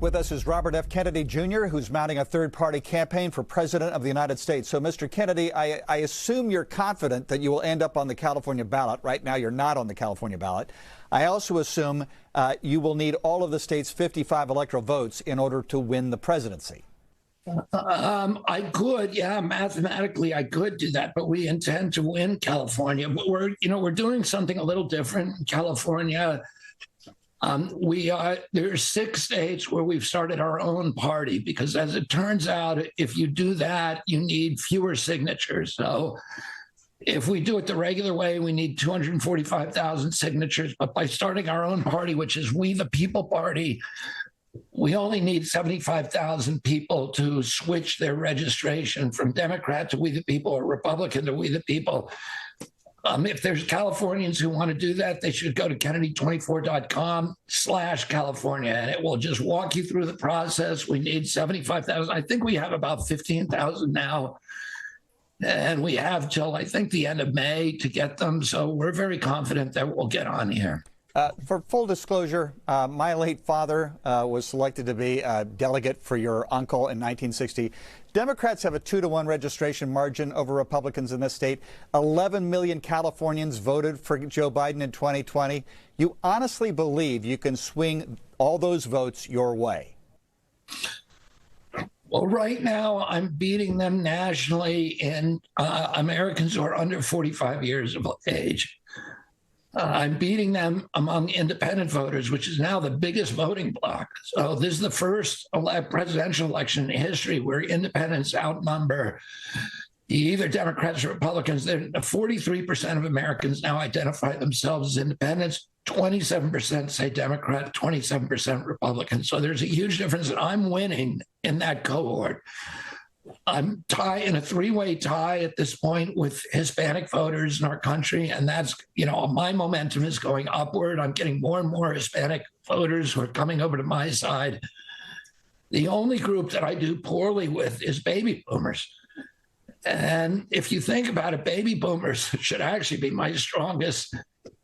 With us is Robert F. Kennedy, Jr., who's mounting a third-party campaign for President of the United States. So, Mr. Kennedy, I assume you're confident that you will end up on the California ballot. Right now, you're not on the California ballot. I also assume you will need all of the state's 55 electoral votes in order to win the presidency. I could, yeah, mathematically I could do that, but we intend to win California. We're doing something a little different in California. There are 6 states where we've started our own party because, as it turns out, if you do that, you need fewer signatures. So if we do it the regular way, we need 245,000 signatures. But by starting our own party, which is We the People Party, we only need 75,000 people to switch their registration from Democrat to We the People or Republican to We the People. If there's Californians who want to do that, they should go to Kennedy24.com/California, and it will just walk you through the process. We need 75,000. I think we have about 15,000 now, and we have till, I think, the end of May to get them. So we're very confident that we'll get on here. For full disclosure, my late father was selected to be a delegate for your uncle in 1960. Democrats have a 2-to-1 registration margin over Republicans in this state. 11 million Californians voted for Joe Biden in 2020. You honestly believe you can swing all those votes your way? Well, right now, I'm beating them nationally in Americans who are under 45 years of age. I'm beating them among independent voters, which is now the biggest voting bloc. So this is the first presidential election in history where independents outnumber either Democrats or Republicans. 43% of Americans now identify themselves as independents. 27% say Democrat, 27% Republican. So there's a huge difference, and I'm winning in that cohort. I'm in a 3-way tie at this point with Hispanic voters in our country. And that's, my momentum is going upward. I'm getting more and more Hispanic voters who are coming over to my side. The only group that I do poorly with is baby boomers. And if you think about it, baby boomers should actually be my strongest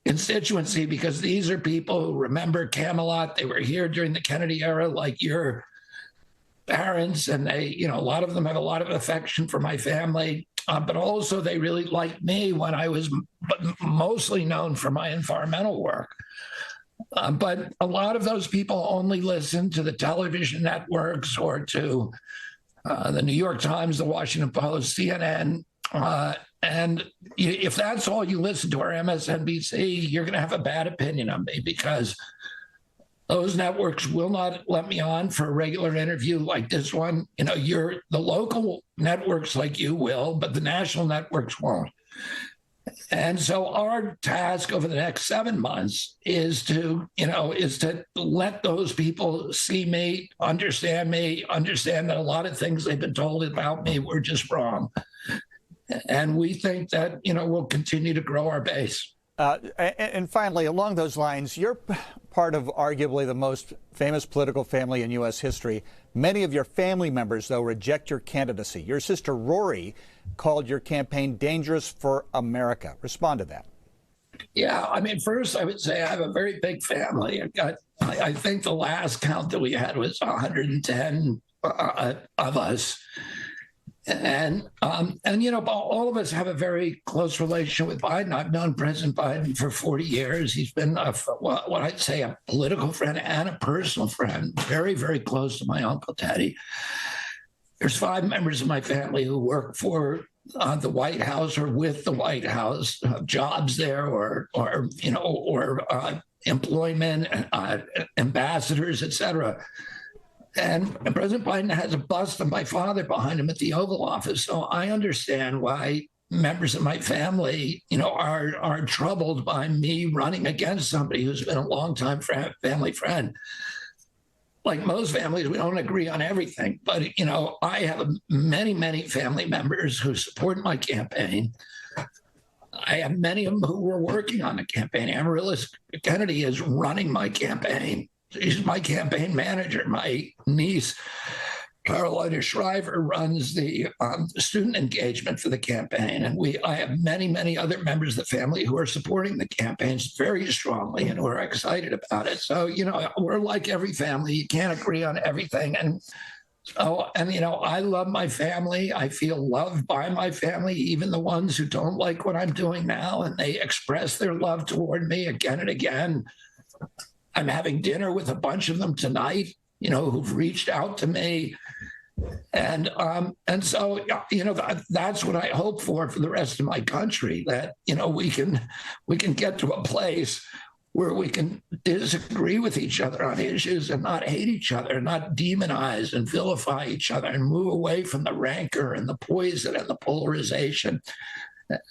constituency because these are people who remember Camelot. They were here during the Kennedy era, like your parents, and they, a lot of them have a lot of affection for my family, but also they really liked me when I was mostly known for my environmental work. But a lot of those people only listen to the television networks or to the New York Times, the Washington Post, CNN. And if that's all you listen to, or MSNBC, you're going to have a bad opinion of me because those networks will not let me on for a regular interview like this one. The local networks like you will, but the national networks won't. And so our task over the next 7 months is to let those people see me, understand that a lot of things they've been told about me were just wrong. And we think that, we'll continue to grow our base. And finally, along those lines, you're part of arguably the most famous political family in U.S. history. Many of your family members, though, reject your candidacy. Your sister Rory called your campaign dangerous for America. Respond to that. Yeah, first I would say I have a very big family. I think the last count that we had was 110 of us. And all of us have a very close relationship with Biden. I've known President Biden for 40 years. He's been what I'd say a political friend and a personal friend, very, very close to my Uncle Teddy. There's 5 members of my family who work for the White House or with the White House, jobs there or employment, ambassadors, et cetera. And President Biden has a bust of my father behind him at the Oval Office. So I understand why members of my family, are troubled by me running against somebody who's been a longtime family friend. Like most families, we don't agree on everything. But, I have many, many family members who support my campaign. I have many of them who were working on the campaign. Amaryllis Kennedy is running my campaign. She's my campaign manager. My niece, Carolina Shriver runs the student engagement for the campaign, and I have many other members of the family who are supporting the campaigns very strongly and who are excited about it. So, we're like every family. You can't agree on everything. And I love my family. I feel loved by my family, even the ones who don't like what I'm doing now, and they express their love toward me again and again. I'm having dinner with a bunch of them tonight, who've reached out to me. And so, that's what I hope for the rest of my country, that, we can get to a place where we can disagree with each other on issues and not hate each other, not demonize and vilify each other, and move away from the rancor and the poison and the polarization.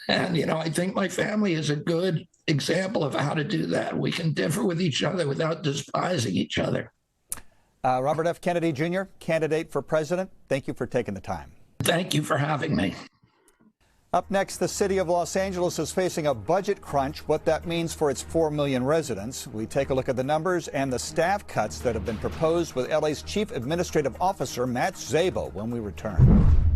And, I think my family is a good example of how to do that. We can differ with each other without despising each other. Robert F. Kennedy, Jr., candidate for president, thank you for taking the time. Thank you for having me. Up next, the city of Los Angeles is facing a budget crunch, what that means for its 4 million residents. We take a look at the numbers and the staff cuts that have been proposed with LA's Chief Administrative Officer, Matt Szabo, when we return.